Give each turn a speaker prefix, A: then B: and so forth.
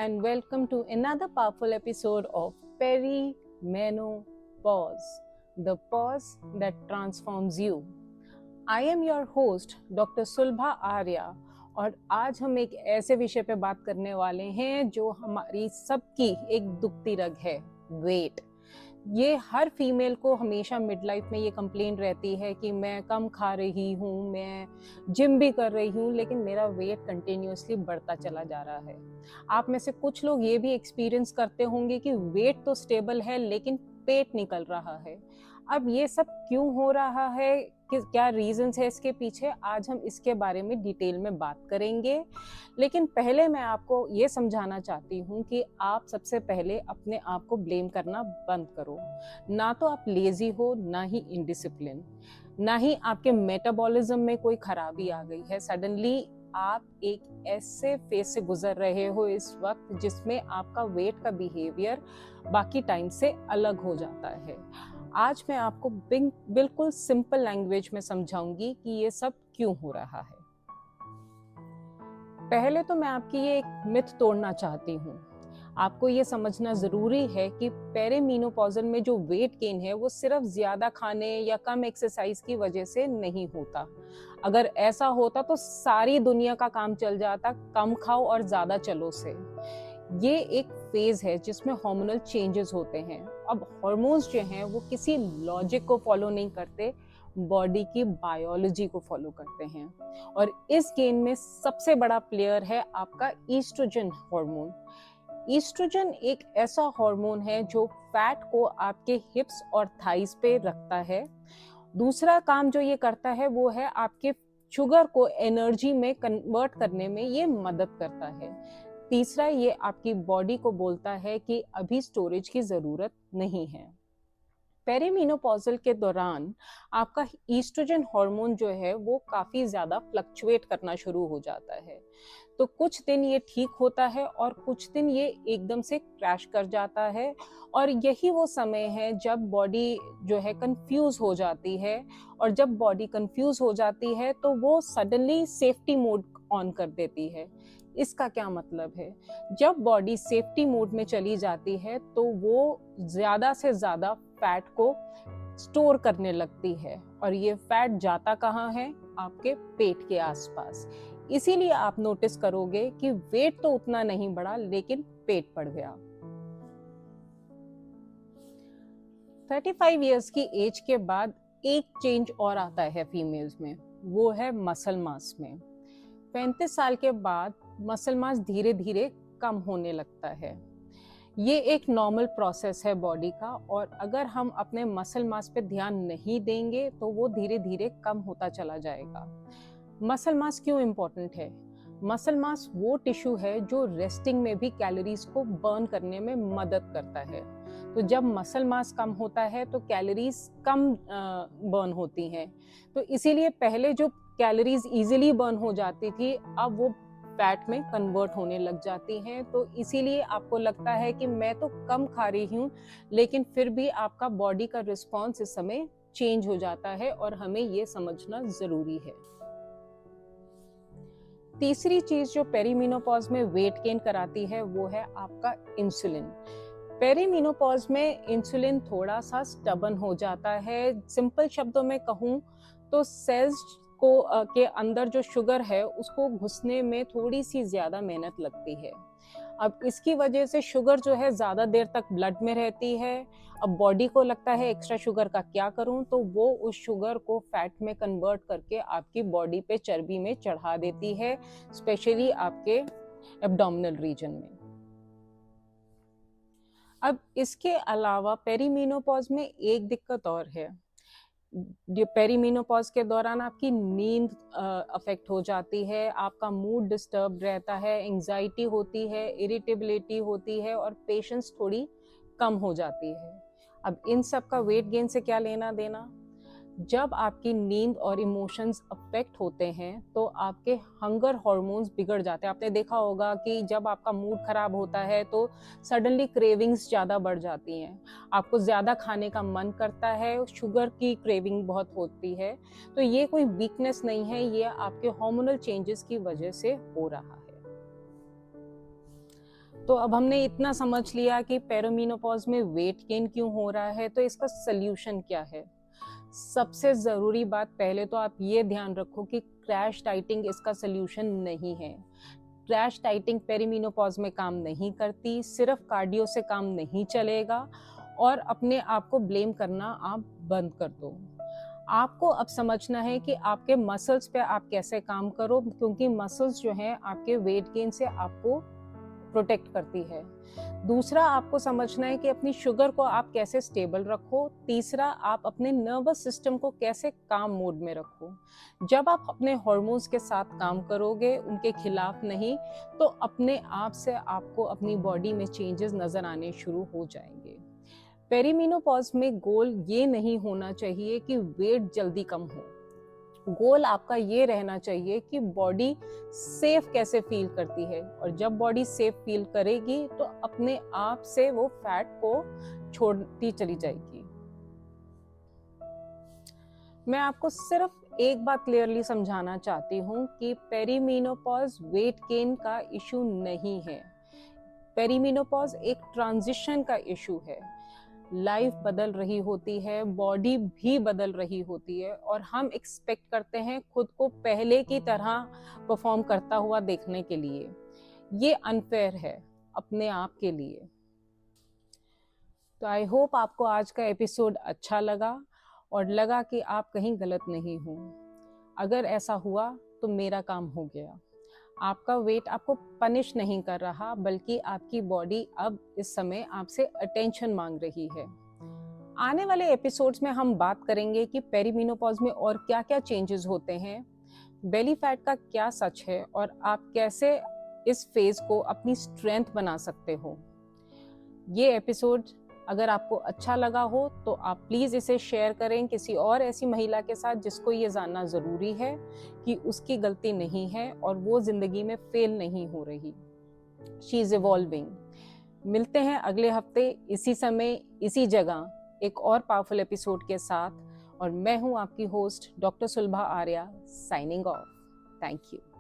A: and welcome to another powerful episode of Perimenopause, the pause that transforms you. I am your host, Dr. सुलभा आर्या, और आज हम एक ऐसे विषय पे बात करने वाले हैं जो हमारी सबकी एक दुखती रग है, वेट। ये हर फीमेल को हमेशा मिड लाइफ में ये कंप्लेन रहती है कि मैं कम खा रही हूँ, मैं जिम भी कर रही हूँ, लेकिन मेरा वेट कंटिन्यूअसली बढ़ता चला जा रहा है। आप में से कुछ लोग ये भी एक्सपीरियंस करते होंगे कि वेट तो स्टेबल है लेकिन पेट निकल रहा है। अब ये सब क्यों हो रहा है, क्या रीजंस है इसके पीछे, आज हम इसके बारे में डिटेल में बात करेंगे। लेकिन पहले मैं आपको ये समझाना चाहती हूँ कि आप सबसे पहले अपने आप को ब्लेम करना बंद करो। ना तो आप लेजी हो, ना ही इनडिसिप्लिन, ना ही आपके मेटाबॉलिज्म में कोई खराबी आ गई है। सडनली आप एक ऐसे फेज से गुजर रहे हो इस वक्त जिसमें आपका वेट का बिहेवियर बाकी टाइम से अलग हो जाता है। आज मैं आपको बिल्कुल सिंपल लैंग्वेज में समझाऊंगी कि ये सब क्यों हो रहा है। पहले तो मैं आपकी ये एक मिथ तोड़ना चाहती हूँ। आपको ये समझना जरूरी है कि पेरीमेनोपॉज़ल में जो वेट गेन है वो सिर्फ ज्यादा खाने या कम एक्सरसाइज की वजह से नहीं होता। अगर ऐसा होता तो सारी दुनिया का काम चल जाता, कम खाओ और ज्यादा चलो से। ये एक फेज है जिसमें हार्मोनल चेंजेस होते हैं। अब हार्मोन्स जो हैं वो किसी लॉजिक को फॉलो नहीं करते, बॉडी की बायोलॉजी को फॉलो करते हैं। और इस गेम में सबसे बड़ा प्लेयर है आपका ईस्ट्रोजन हार्मोन। ईस्ट्रोजन एक ऐसा हार्मोन है जो फैट को आपके हिप्स और थाइस पे रखता है। दूसरा काम जो ये करता है वो है आपके शुगर को एनर्जी में कन्वर्ट करने में ये मदद करता है। तीसरा, ये आपकी बॉडी को बोलता है कि अभी स्टोरेज की जरूरत नहीं है। पेरीमेनोपॉज़ल के दौरान आपका ईस्ट्रोजन हार्मोन जो है वो काफी ज्यादा फ्लक्चुएट करना शुरू हो जाता है। तो कुछ दिन ये ठीक होता है और कुछ दिन ये एकदम से क्रैश कर जाता है। और यही वो समय है जब बॉडी जो है कंफ्यूज हो जाती है। और जब बॉडी कंफ्यूज हो जाती है तो वो सडनली सेफ्टी मोड ऑन कर देती है। इसका क्या मतलब है? जब बॉडी सेफ्टी मोड में चली जाती है तो वो ज्यादा से ज्यादा फैट को स्टोर करने लगती है। और ये फैट जाता कहाँ है? आपके पेट के आसपास। इसीलिए आप नोटिस करोगे कि वेट तो उतना नहीं बढ़ा लेकिन पेट बढ़ गया। 35 इयर्स की एज के बाद एक चेंज और आता है फीमेल्स में, वो है मसल मास में। 35 साल के बाद मसल मास धीरे धीरे कम होने लगता है। ये एक नॉर्मल प्रोसेस है बॉडी का, और अगर हम अपने मसल मास पे ध्यान नहीं देंगे तो वो धीरे धीरे कम होता चला जाएगा। मसल मास क्यों इम्पोर्टेंट है? मसल मास वो टिश्यू है जो रेस्टिंग में भी कैलोरीज को बर्न करने में मदद करता है। तो जब मसल मास कम होता है तो कैलोरीज कम बर्न होती हैं। तो इसीलिए पहले जो कैलोरीज इजीली बर्न हो जाती थी, अब वो फैट में कन्वर्ट होने लग जाती हैं। तो इसीलिए आपको लगता है कि मैं तो कम खा रही हूँ, लेकिन फिर भी आपका बॉडी का रिस्पॉन्स इस समय चेंज हो जाता है, और हमें ये समझना जरूरी है। तीसरी चीज जो पेरीमेनोपॉज में वेट गेन कराती है वो है आपका इंसुलिन। पेरीमेनोपॉज में इंसुलिन थोड़ा सा स्टबन हो जाता है। सिंपल शब्दों में कहूँ तो सेल्स को के अंदर जो शुगर है उसको घुसने में थोड़ी सी ज्यादा मेहनत लगती है। अब इसकी वजह से शुगर जो है ज्यादा देर तक ब्लड में रहती है। अब बॉडी को लगता है एक्स्ट्रा शुगर का क्या करूं, तो वो उस शुगर को फैट में कन्वर्ट करके आपकी बॉडी पे चर्बी में चढ़ा देती है, स्पेशली आपके एब्डोमिनल रीजन में। अब इसके अलावा पेरीमेनोपॉज में एक दिक्कत और है। पेरीमेनोपॉज के दौरान आपकी नींद अफेक्ट हो जाती है, आपका मूड डिस्टर्ब रहता है, एंजाइटी होती है, इरिटेबिलिटी होती है, और पेशेंस थोड़ी कम हो जाती है। अब इन सब का वेट गेन से क्या लेना देना? जब आपकी नींद और इमोशंस अफेक्ट होते हैं तो आपके हंगर हार्मोन्स बिगड़ जाते हैं। आपने देखा होगा कि जब आपका मूड खराब होता है तो सडनली क्रेविंग्स ज़्यादा बढ़ जाती हैं, आपको ज़्यादा खाने का मन करता है, शुगर की क्रेविंग बहुत होती है। तो ये कोई वीकनेस नहीं है, ये आपके हार्मोनल चेंजेस की वजह से हो रहा है। तो अब हमने इतना समझ लिया कि पेरिमेनोपॉज में वेट गेन क्यों हो रहा है, तो इसका सल्यूशन क्या है। सबसे ज़रूरी बात, पहले तो आप ये ध्यान रखो कि क्रैश डाइटिंग इसका सल्यूशन नहीं है। क्रैश डाइटिंग पेरिमेनोपॉज में काम नहीं करती, सिर्फ कार्डियो से काम नहीं चलेगा, और अपने आप को ब्लेम करना आप बंद कर दो। आपको अब समझना है कि आपके मसल्स पे आप कैसे काम करो, क्योंकि मसल्स जो हैं आपके वेट गेन से आपको प्रोटेक्ट करती है। दूसरा, आपको समझना है कि अपनी शुगर को आप कैसे स्टेबल रखो। तीसरा, आप अपने नर्वस सिस्टम को कैसे काम मोड में रखो। जब आप अपने हार्मोन्स के साथ काम करोगे, उनके खिलाफ नहीं, तो अपने आप से आपको अपनी बॉडी में चेंजेस नजर आने शुरू हो जाएंगे। पेरिमेनोपॉज में गोल ये नहीं होना चाहिए कि वेट जल्दी कम हो। गोल आपका ये रहना चाहिए कि बॉडी सेफ कैसे फील करती है, और जब बॉडी सेफ फील करेगी तो अपने आप से वो फैट को छोड़ती चली जाएगी। मैं आपको सिर्फ एक बात क्लियरली समझाना चाहती हूँ कि पेरिमेनोपॉज वेट गेन का इशू नहीं है। पेरिमेनोपॉज एक ट्रांजिशन का इशू है। लाइफ बदल रही होती है, बॉडी भी बदल रही होती है, और हम एक्सपेक्ट करते हैं खुद को पहले की तरह परफॉर्म करता हुआ देखने के लिए। ये अनफेयर है अपने आप के लिए। तो आई होप आपको आज का एपिसोड अच्छा लगा और लगा कि आप कहीं गलत नहीं हो। अगर ऐसा हुआ तो मेरा काम हो गया। आपका वेट आपको पनिश नहीं कर रहा, बल्कि आपकी बॉडी अब इस समय आपसे अटेंशन मांग रही है। आने वाले एपिसोड्स में हम बात करेंगे कि पेरिमेनोपॉज में और क्या क्या चेंजेस होते हैं, बेली फैट का क्या सच है, और आप कैसे इस फेज को अपनी स्ट्रेंथ बना सकते हो। ये एपिसोड अगर आपको अच्छा लगा हो तो आप प्लीज़ इसे शेयर करें किसी और ऐसी महिला के साथ जिसको ये जानना ज़रूरी है कि उसकी गलती नहीं है और वो ज़िंदगी में फेल नहीं हो रही। She is evolving. मिलते हैं अगले हफ्ते इसी समय इसी जगह एक और पावरफुल एपिसोड के साथ, और मैं हूँ आपकी host doctor Sulabha Arya, signing off. Thank you.